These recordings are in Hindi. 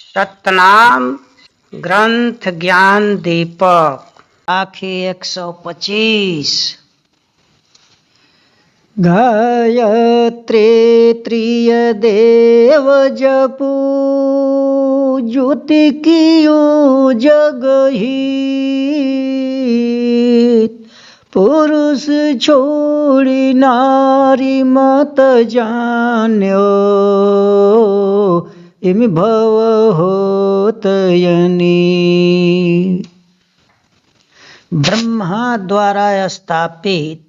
सतनाम ग्रंथ ज्ञान दीपक आखी 125। गायत्री त्रियदेव जपू ज्योति कियो जगहित पुरुष छोड़ी नारी मत जान्यो इमि भव होतयनि। ब्रह्मा द्वारा स्थापित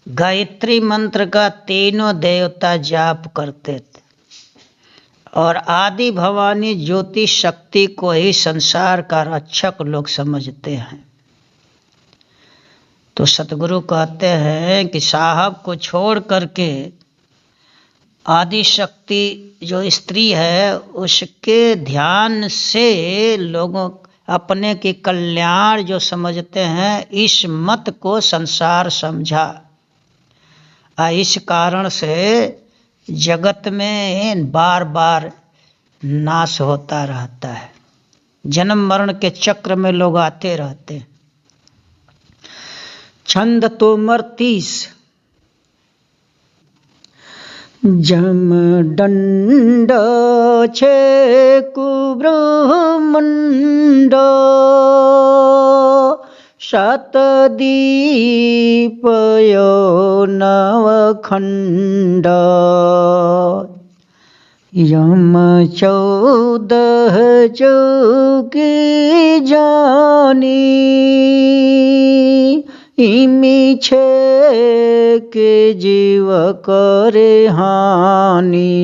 गायत्री मंत्र का तीनों देवता जाप करते थे और आदि भवानी ज्योति शक्ति को ही संसार का रक्षक लोग समझते हैं। तो सतगुरु कहते हैं कि साहब को छोड़ करके आदि शक्ति जो स्त्री है उसके ध्यान से लोगों अपने के कल्याण जो समझते हैं, इस मत को संसार समझा। इस कारण से जगत में बार बार नाश होता रहता है, जन्म मरण के चक्र में लोग आते रहते हैं। छंद तोमर 30। जम दंड छे कुब्रह्मंड शतदीपयो नवखंड यम 14 चौकी जानी इमी छे के जीव करे हानि।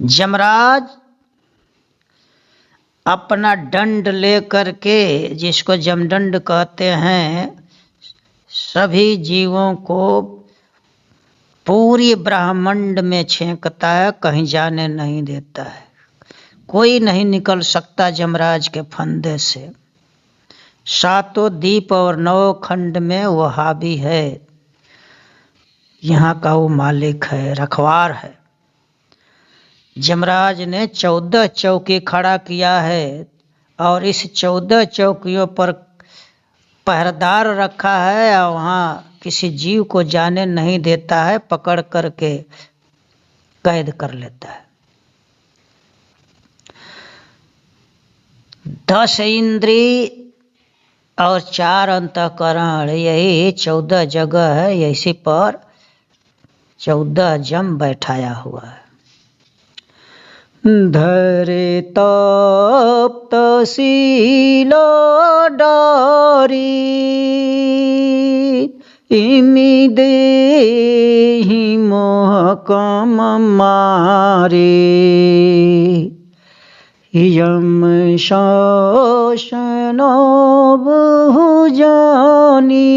जमराज अपना दंड लेकर के, जिसको जमदंड कहते हैं, सभी जीवों को पूरी ब्रह्मांड में छेंकता है, कहीं जाने नहीं देता है। कोई नहीं निकल सकता जमराज के फंदे से। 7 दीप और 9 खंड में वो हावी है, यहाँ का वो मालिक है, रखवार है। जमराज ने 14 चौकी खड़ा किया है और इस 14 चौकियों पर पहरेदार रखा है और वहाँ किसी जीव को जाने नहीं देता है, पकड़ करके कैद कर लेता है। 10 इंद्री और 4 अंतःकरण, यही 14 जगह है, इसी पर 14 जम बैठाया हुआ है। धरे तप्त शील डारी इमि देहि मोह कम मारे यम शासन बहु जानी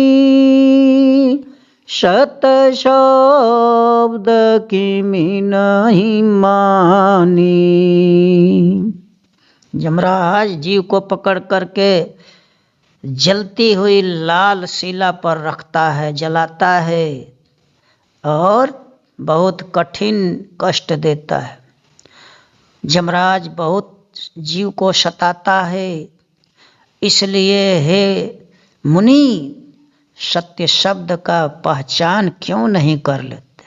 शत शब्द किमि नहीं मानी। जमराज जीव को पकड़ करके जलती हुई लाल शिला पर रखता है, जलाता है और बहुत कठिन कष्ट देता है। जमराज बहुत जीव को सताता है, इसलिए हे मुनि सत्य शब्द का पहचान क्यों नहीं कर लेते।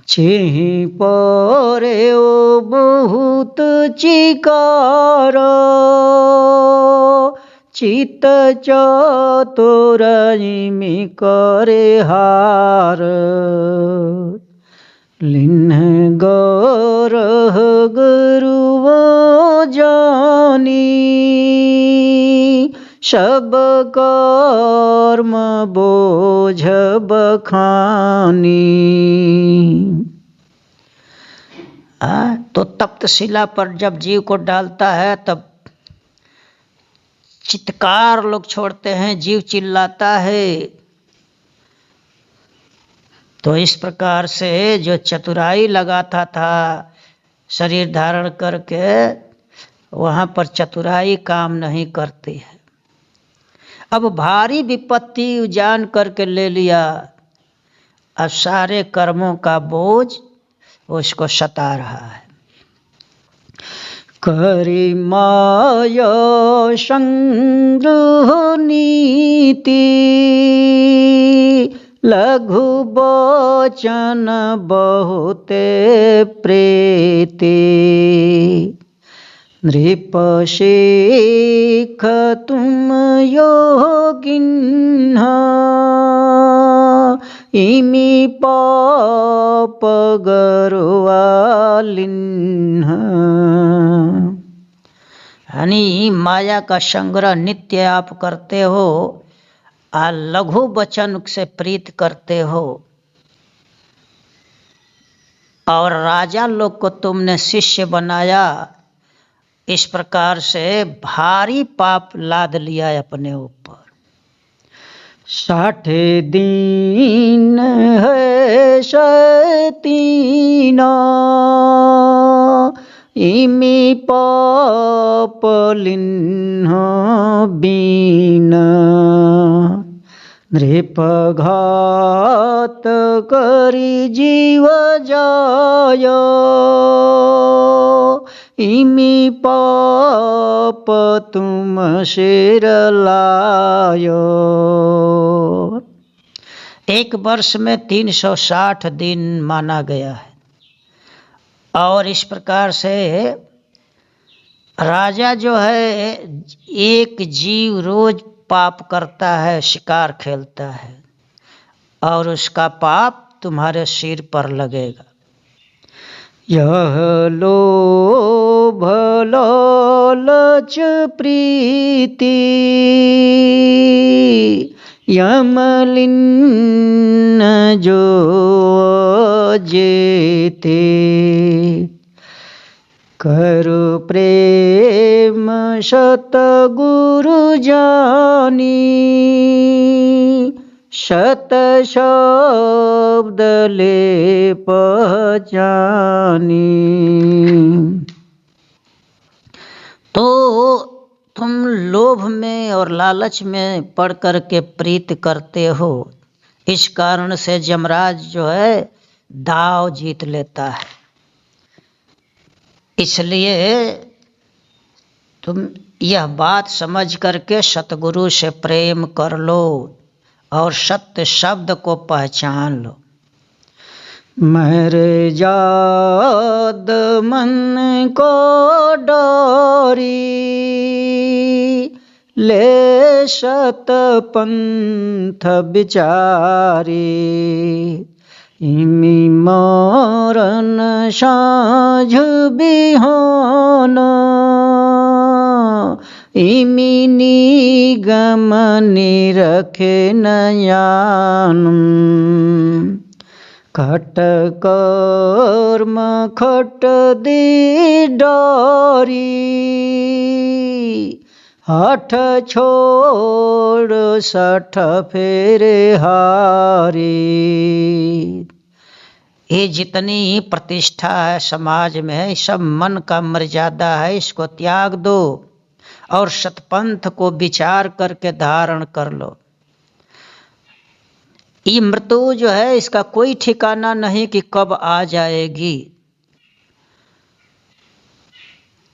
चेहि परे ओ बहुत चिकार चित चतुर इमि करे हार लिन्ह गौरह गुरुव जानी सब कर्म बोझ बखानी। तो तप्त शिला पर जब जीव को डालता है तब चित्कार लोग छोड़ते हैं, जीव चिल्लाता है। तो इस प्रकार से जो चतुराई लगाता था शरीर धारण करके, वहाँ पर चतुराई काम नहीं करती है। अब भारी विपत्ति जान करके ले लिया, अब सारे कर्मों का बोझ उसको सता रहा है। करी माया संग्रह नीति, लघु बचन बहुते प्रीति। नृप सीख तुम योगिन्ह, इमि पाप गरुआलिन्ह। यानी माया का संग्रह नित्य आप करते हो और लघु वचन से प्रीत करते हो, और राजा लोग को तुमने शिष्य बनाया। इस प्रकार से भारी पाप लाद लिया है अपने ऊपर। 60 दिन है शतीना, इमि पाप लिन्ह बीना। नृप घात करी जीव जाय, इमि पाप तुम सिर लायो। 1 वर्ष में 360 दिन माना गया है। और इस प्रकार से राजा जो है, एक जीव रोज पाप करता है, शिकार खेलता है, और उसका पाप तुम्हारे सिर पर लगेगा। यह लोभ लालच प्रीति, यमलिन जो जेते। करु प्रेम सतगुरु जानी, शत शब्द ले पहचानी। तो तुम लोभ में और लालच में पड़ कर के प्रीत करते हो, इस कारण से यमराज जो है दाव जीत लेता है। इसलिए तुम यह बात समझ करके सतगुरु से प्रेम कर लो और सत्य शब्द को पहचान लो। मेरे जाद मन को डोरी, ले सत पंथ विचारी। इमि मरण साँझ बिहान, इमि निगम निरखे नयान। खट कर्म खट दी डोरी, हठ छोड़ 60 फेरे हारी। ये जितनी प्रतिष्ठा है समाज में, सब मन का मर्यादा है, इसको त्याग दो और सतपंथ को विचार करके धारण कर लो। ये मृत्यु जो है, इसका कोई ठिकाना नहीं कि कब आ जाएगी।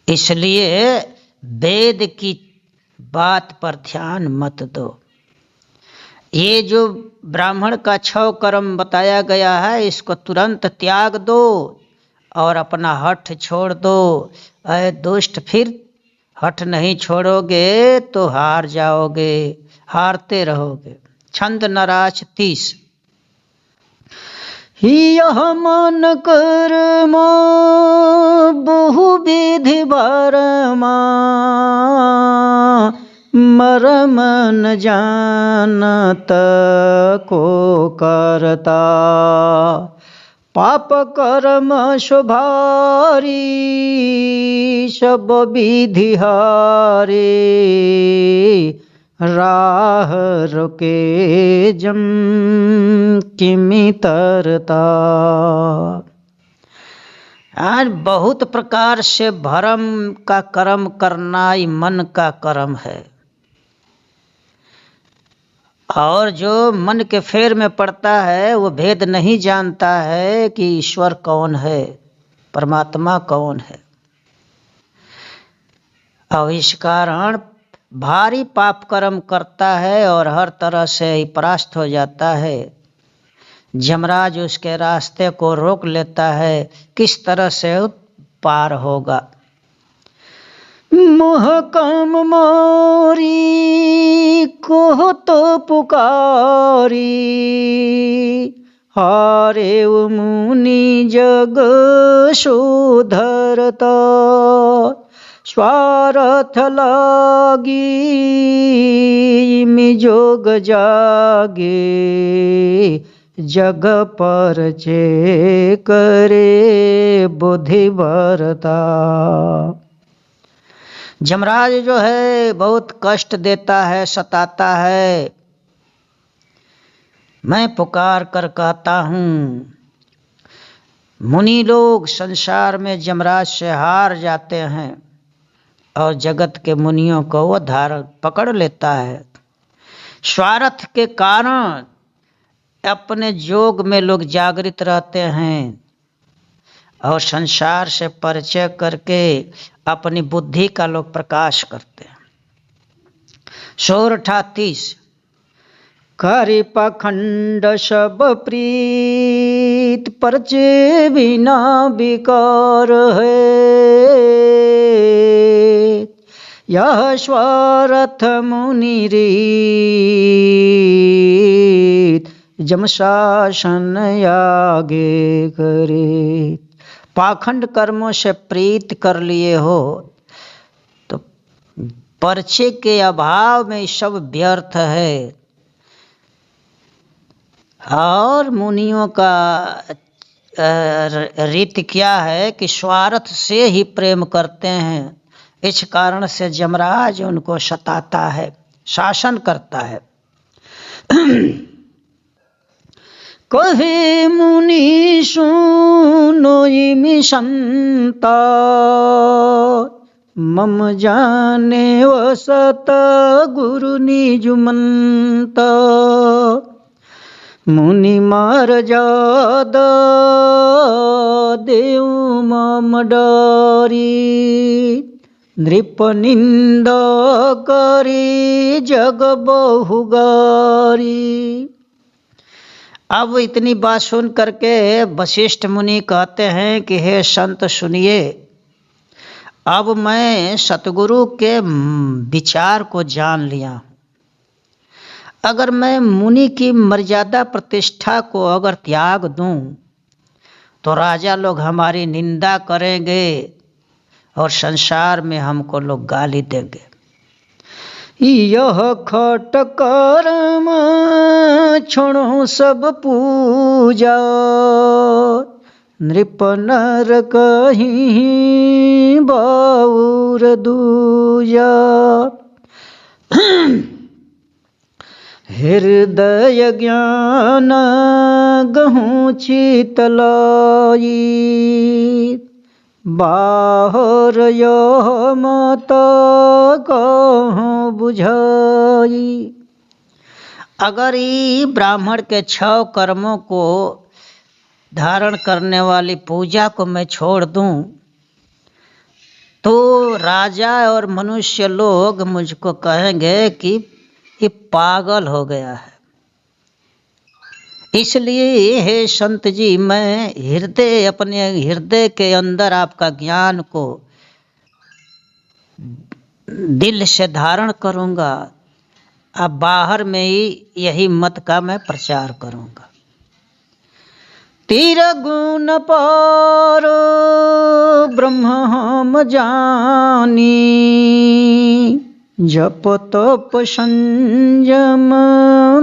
इसलिए वेद की बात पर ध्यान मत दो। ये जो ब्राह्मण का 6 कर्म बताया गया है, इसको तुरंत त्याग दो और अपना हठ छोड़ दो। अरे दुष्ट, फिर हठ नहीं छोड़ोगे तो हार जाओगे, हारते रहोगे। छंद नराच 30। यह मन कर्मा बहु विधि बारमा, मरम न जानत को करता। पाप कर्म शोभारी, सब विधि हारे। राह रुके जम किमि तरता। आज बहुत प्रकार से भरम का कर्म करना ही मन का कर्म है। और जो मन के फेर में पड़ता है वो भेद नहीं जानता है कि ईश्वर कौन है, परमात्मा कौन है। और इस कारण भारी पाप कर्म करता है और हर तरह से ही परास्त हो जाता है। यमराज उसके रास्ते को रोक लेता है, किस तरह से पार होगा। मोह काम मोरी को तो पुकारी, हारे मुनि जग शोधरता, स्वार्थ लागी जोग जागे, जग पर चे करे बुद्धि भरता। यमराज जो है बहुत कष्ट देता है, सताता है। मैं पुकार कर कहता हूँ, मुनि लोग संसार में यमराज से हार जाते हैं और जगत के मुनियों को वो पकड़ लेता है। स्वार्थ के कारण अपने जोग में लोग जागृत रहते हैं और संसार से परिचय करके अपनी बुद्धि का लोग प्रकाश करते हैं। 138 करि पाखंड सब प्रीत, परचे बिना विकार है, यह स्वार्थ मुनि रीत, जम शासन आगे करे। पाखंड कर्मों से प्रीत कर लिए हो तो परछे के अभाव में सब व्यर्थ है। और मुनियों का रीति क्या है कि स्वार्थ से ही प्रेम करते हैं। इस कारण से यमराज उनको सताता है, शासन करता है। कहे मुनि सुनो इमि संता, मम जाने वसत गुरु निजुमंत, मुनि मार जादा देव मम डारी, नृप निंदा करी जग बहुगारी। अब इतनी बात सुन करके वशिष्ठ मुनि कहते हैं कि हे संत सुनिए, अब मैं सतगुरु के विचार को जान लिया। अगर मैं मुनि की मर्यादा प्रतिष्ठा को अगर त्याग दूं तो राजा लोग हमारी निंदा करेंगे और संसार में हमको लोग गाली देंगे। यह खट कर्म छोड़ो सब पूजा, नृप नर कहीं बाउर दूजा। हृदय ज्ञान गहूँ शीतलाई, बाहर यह मत कहूँ बुझाई। अगर ये ब्राह्मण के 6 कर्मों को धारण करने वाली पूजा को मैं छोड़ दूं तो राजा और मनुष्य लोग मुझको कहेंगे कि ये पागल हो गया है। इसलिए हे संत जी, मैं अपने हृदय के अंदर आपका ज्ञान को दिल से धारण करूंगा, अब बाहर में ही यही मत का मैं प्रचार करूंगा। तीर गुण पार ब्रह्म हम जानी, जप तप संयम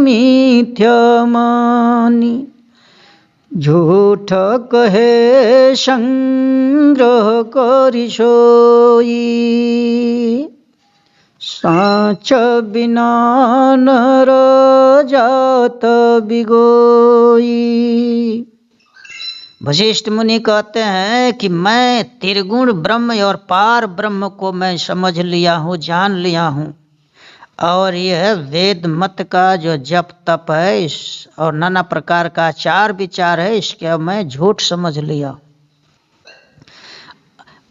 मिथ्या मानी, झूठ कहे संग्रह करि सोई, साच बिना नर जात बिगोई। वशिष्ठ मुनि कहते हैं कि मैं त्रिगुण ब्रह्म और पार ब्रह्म को मैं समझ लिया हूँ, जान लिया हूँ। और यह वेद मत का जो जप तप है और नाना प्रकार का आचार विचार है, इसके मैं झूठ समझ लिया।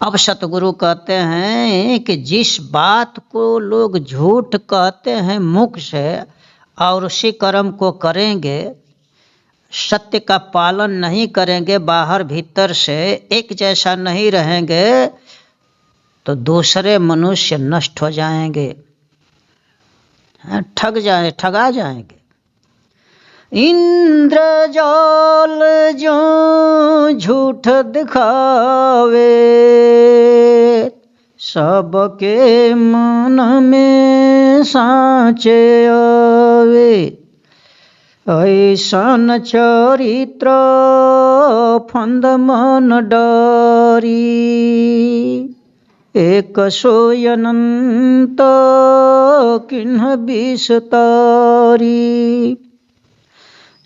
अब सतगुरु कहते हैं कि जिस बात को लोग झूठ कहते हैं मुख से और उसी कर्म को करेंगे, सत्य का पालन नहीं करेंगे, बाहर भीतर से एक जैसा नहीं रहेंगे, तो दूसरे मनुष्य नष्ट हो जाएंगे, ठगा जाएंगे। इंद्रजाल जो झूठ दिखावे, सबके मन में साँचे आवे। ऐसन चरित्र फंद मन डारी, एक सोई अनंत किन्ह विस्तारी।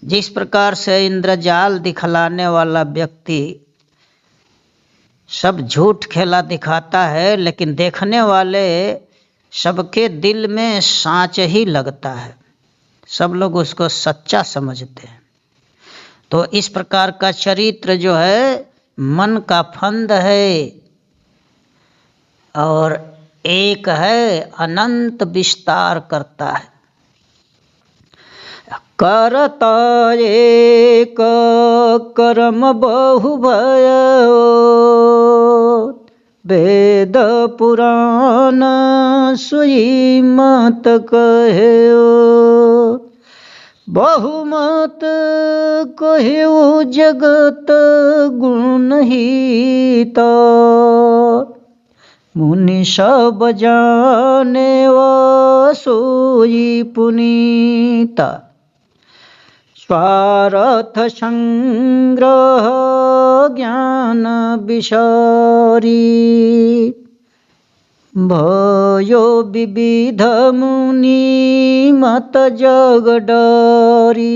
जिस प्रकार से इंद्रजाल दिखलाने वाला व्यक्ति सब झूठ खेला दिखाता है, लेकिन देखने वाले सबके दिल में साँच ही लगता है, सब लोग उसको सच्चा समझते हैं। तो इस प्रकार का चरित्र जो है मन का फंद है और एक है अनंत विस्तार करता है। करता एक कर्म बहु भयो, वेद पुराण सुई मत कहो। बहुमत कहो जगत गुणहिता, मुनि सब जाने वा सोई पुनीता। स्वार्थ संग्रह ज्ञान विसारी, भयो विविध मुनि मत जग डारी।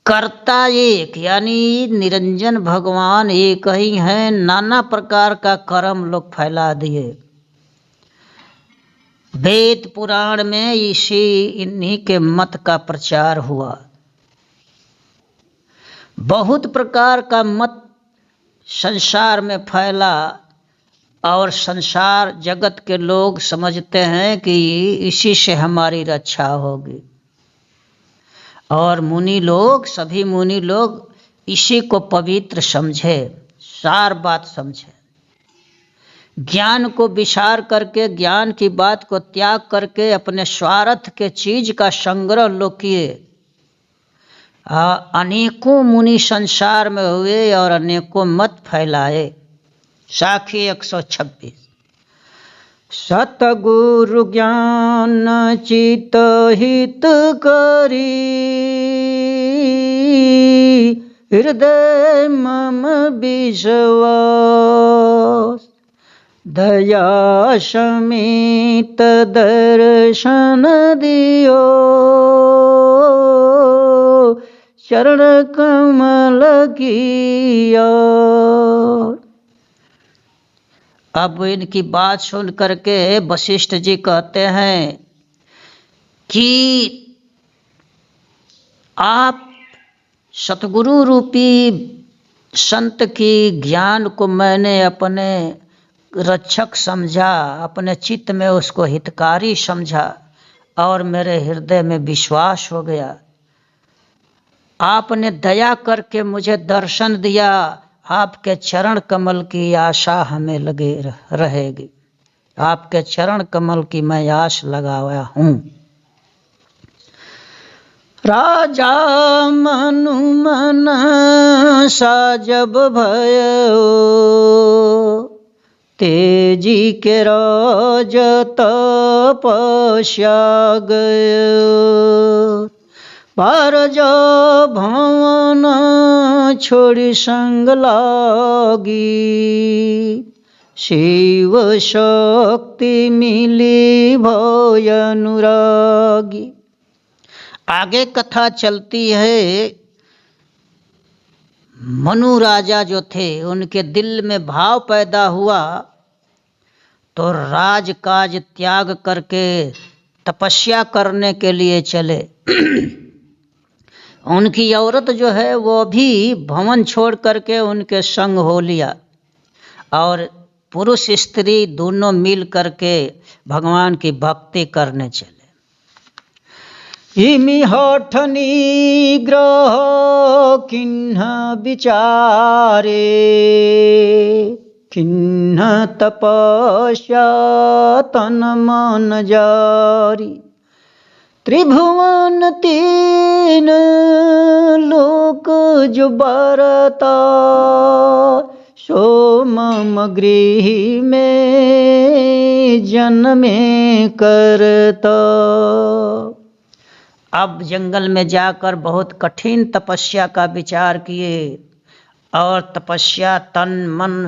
कर्ता एक, यानी निरंजन भगवान एक ही हैं, नाना प्रकार का कर्म लोग फैला दिए। वेद पुराण में इन्हीं के मत का प्रचार हुआ। बहुत प्रकार का मत संसार में फैला और संसार जगत के लोग समझते हैं कि इसी से हमारी रक्षा होगी, और मुनि लोग, सभी मुनि लोग इसी को पवित्र समझे, सार बात समझे। ज्ञान को विचार करके, ज्ञान की बात को त्याग करके अपने स्वार्थ के चीज का संग्रह लोग किए। अनेकों मुनि संसार में हुए और अनेकों मत फैलाए। साखी 126। सतगुरु ज्ञान चित हित करी, हृदय मम विश्वास। दया समेत दर्शन दियो, चरण कमल किया। अब इनकी बात सुन करके वशिष्ठ जी कहते हैं कि आप सतगुरु रूपी संत की ज्ञान को मैंने अपने रक्षक समझा, अपने चित्त में उसको हितकारी समझा और मेरे हृदय में विश्वास हो गया। आपने दया करके मुझे दर्शन दिया, आपके चरण कमल की आशा हमें लगे रहेगी। आपके चरण कमल की मैं आश लगाया हूँ। राजा मनु मन साजब भयो, तेजी के राज तपस्या गयो। पारज भवन छोड़ी संग लागी, शिव शक्ति मिली भय अनुरागी। आगे कथा चलती है। मनु राजा जो थे उनके दिल में भाव पैदा हुआ तो राजकाज त्याग करके तपस्या करने के लिए चले। उनकी औरत जो है वो भी भवन छोड़ करके उनके संग हो लिया और पुरुष स्त्री दोनों मिल करके भगवान की भक्ति करने चले। इमि हठ निग्रह किन्ह विचारे किन्ह तपस्या तन मन जारी त्रिभुवन तीन लोक जो बरता सो मम गृह में जन्मे करता। अब जंगल में जाकर बहुत कठिन तपस्या का विचार किए और तपस्या तन मन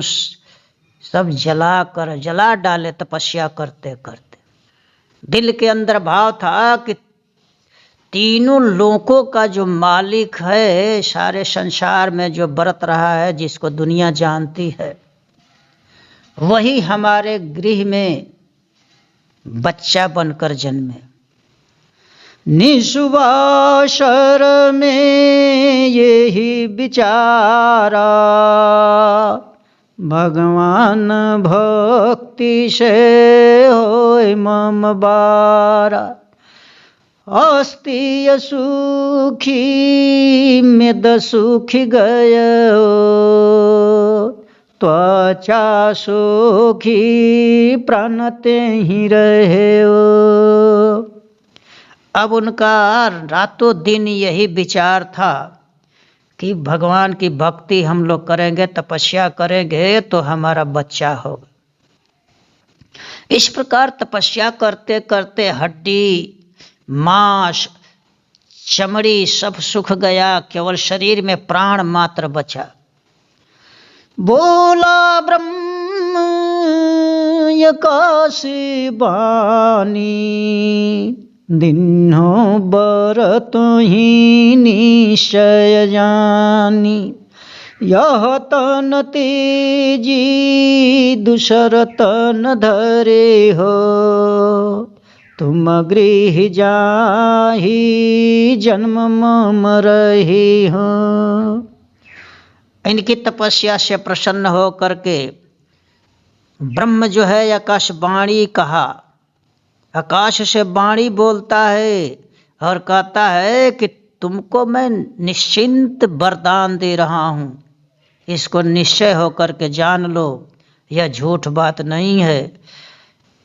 सब जला डाले। तपस्या करते करते दिल के अंदर भाव था कि तीनों लोकों का जो मालिक है, सारे संसार में जो बरत रहा है, जिसको दुनिया जानती है, वही हमारे गृह में बच्चा बनकर जन्मे। निसुवासर में यही विचारा भगवान भक्ति से होय मम बारा अस्ति सुखी में सुखी गयो त्वचा सुखी प्राण ते ही रहे। अब उनका रातों दिन यही विचार था कि भगवान की भक्ति हम लोग करेंगे, तपस्या करेंगे तो हमारा बच्चा होगा। इस प्रकार तपस्या करते करते हड्डी मांस चमड़ी सब सूख गया, केवल शरीर में प्राण मात्र बचा। बोला ब्रह्म यकासी बानी दिन्हो बरत ही निश्चय जानी यह तन तेजी दूसर तन धरे हो तुम गृह जाहि जन्म मम रही हो। इनकी तपस्या से प्रसन्न हो करके ब्रह्म जो है आकाशवाणी कहा, आकाश से वाणी बोलता है और कहता है कि तुमको मैं निश्चिंत वरदान दे रहा हूँ, इसको निश्चय होकर के जान लो, यह झूठ बात नहीं है।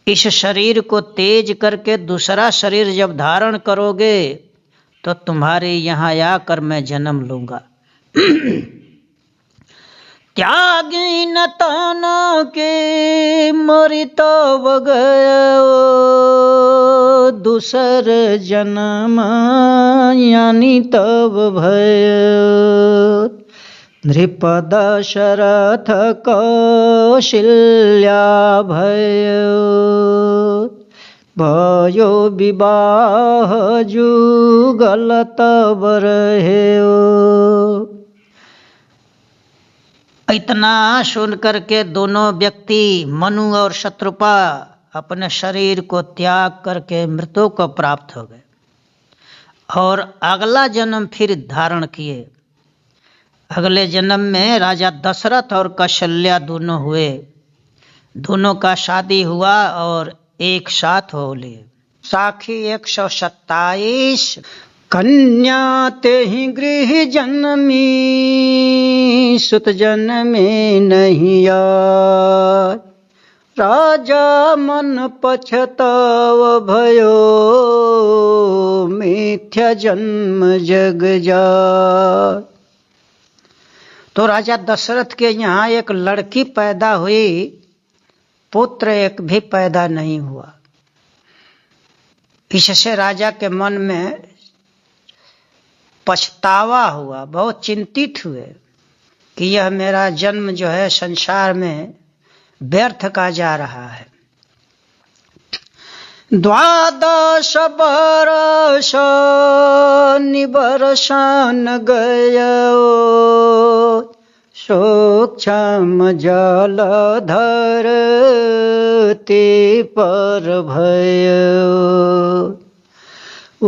इस शरीर को तेज करके दूसरा शरीर जब धारण करोगे तो तुम्हारे यहाँ आकर मैं जन्म लूंगा। त्यागी न तन के मरि तब गयो दूसर जन्म यानी तब भयो नृपद शरथ कौशल्या भयो भयो विवाह जुगल तब रहे। इतना सुन करके दोनों व्यक्ति मनु और शत्रुपा अपने शरीर को त्याग करके मृत्यु को प्राप्त हो गए और अगला जन्म फिर धारण किए। अगले जन्म में राजा दशरथ और कौशल्या दोनों हुए, दोनों का शादी हुआ और एक साथ हो लिए। साखी 127 कन्या ते ही गृह जन्मी सुत जन्मे नहीं आय राजा मन पछताव भयो मिथ्या जन्म जग जाय। तो राजा दशरथ के यहाँ एक लड़की पैदा हुई, पुत्र एक भी पैदा नहीं हुआ। इससे राजा के मन में पछतावा हुआ, बहुत चिंतित हुए कि यह मेरा जन्म जो है संसार में व्यर्थ का जा रहा है। द्वादश बरस निबरसन गयो, सूक्ष्म जलधर ते पर भयो।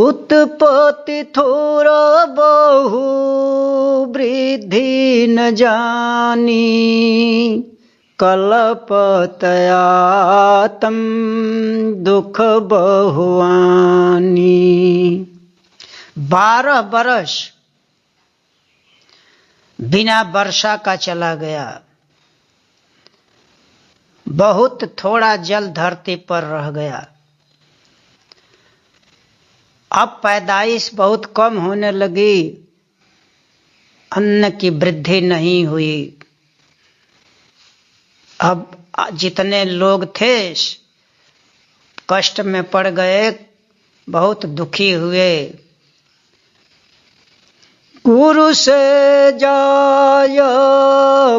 उत्पत्ति थोर बहु वृद्धि न जानी, कल्पतयातम दुख बहुआनी। 12 बरस बिना वर्षा का चला गया, बहुत थोड़ा जल धरती पर रह गया। अब पैदाइश बहुत कम होने लगी, अन्न की वृद्धि नहीं हुई। अब जितने लोग थे कष्ट में पड़ गए, बहुत दुखी हुए। गुरु से जाय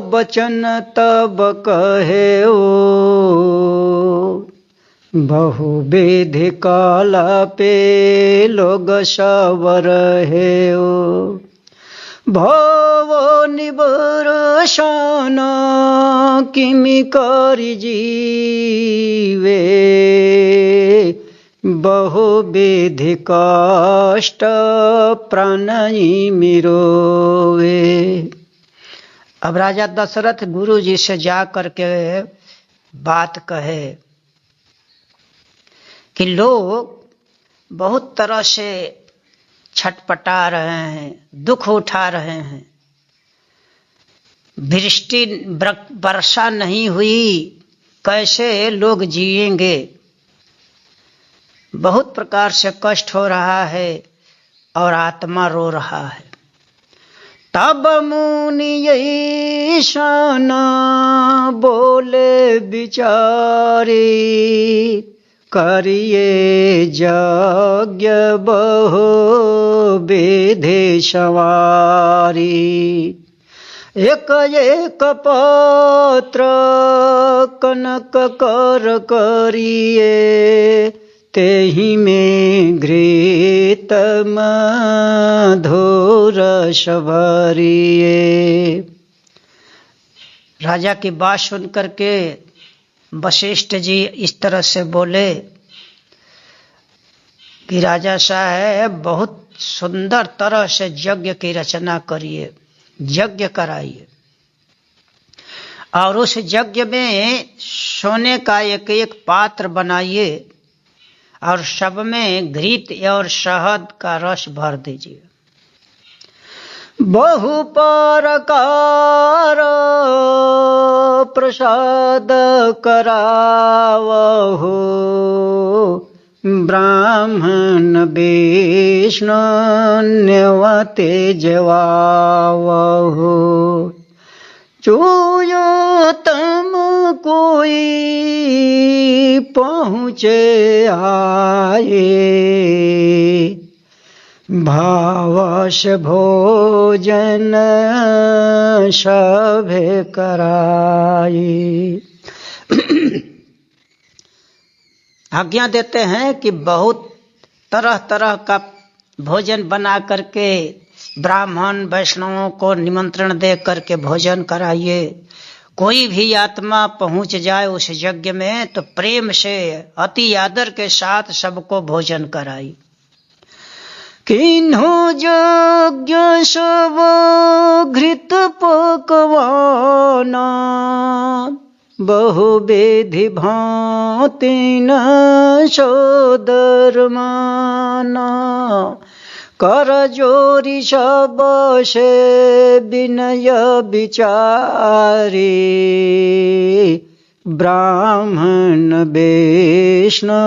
बचन तब कहे ओ, बहुविधि काल पे लोग सब रहे ओ। भव निबरसन किमि करि जीवे, बहुविधि कष्ट प्राणई मिरोवे। अब राजा दशरथ गुरु जी से जा करके बात कहे कि लोग बहुत तरह से छटपटा रहे हैं, दुख उठा रहे हैं, वृष्टि वर्षा नहीं हुई, कैसे लोग जिएंगे, बहुत प्रकार से कष्ट हो रहा है और आत्मा रो रहा है। तब मुनि ऐसन बोले बिचारी, करिए यज्ञ बहु विधि सवारी। एक एक पत्र कनक कर करिए, तेहि में घृत मधुर भरिए। राजा की बात सुन करके वशिष्ठ जी इस तरह से बोले कि राजा साहब बहुत सुंदर तरह से यज्ञ की रचना करिए, यज्ञ कराइए, और उस यज्ञ में सोने का एक एक पात्र बनाइए और सब में घृत और शहद का रस भर दीजिए। बहु प्रकार प्रसाद करावहो, ब्राह्मण विष्णु न्यवते जवावहो। चूयो तम कोई पहुँचे आए, भावश भोजन सभे कराए। आज्ञा देते हैं कि बहुत तरह तरह का भोजन बना करके ब्राह्मण वैष्णवों को निमंत्रण दे करके भोजन कराइए। कोई भी आत्मा पहुंच जाए उस यज्ञ में तो प्रेम से अति आदर के साथ सबको भोजन कराई। किन्हु यज्ञ सब घृत पकवाना, बहुविधि भांति न सोदर माना। कर जोरी सब से विनय विचारी, ब्राह्मण विष्णु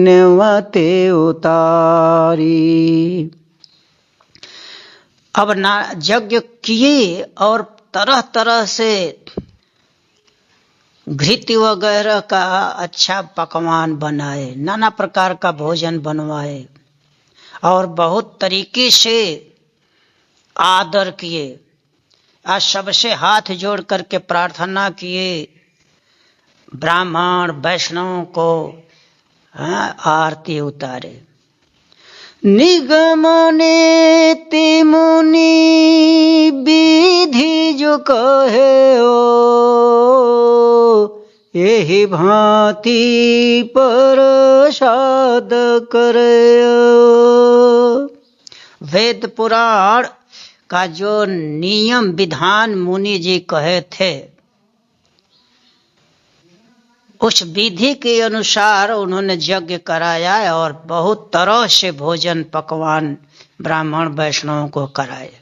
न्यवते उतारी। अब ना यज्ञ किए और तरह तरह से घृत वगैरह का अच्छा पकवान बनाए, नाना प्रकार का भोजन बनवाए और बहुत तरीके से आदर किए। आज सबसे हाथ जोड़ करके प्रार्थना किए, ब्राह्मण वैष्णव को आरती उतारे। निगमने मुनि विधि जो कहे ओ, यही भांति प्रसाद करे। वेद पुराण का जो नियम विधान मुनि जी कहे थे, उस विधि के अनुसार उन्होंने यज्ञ कराया और बहुत तरह से भोजन पकवान ब्राह्मण वैष्णवों को कराए।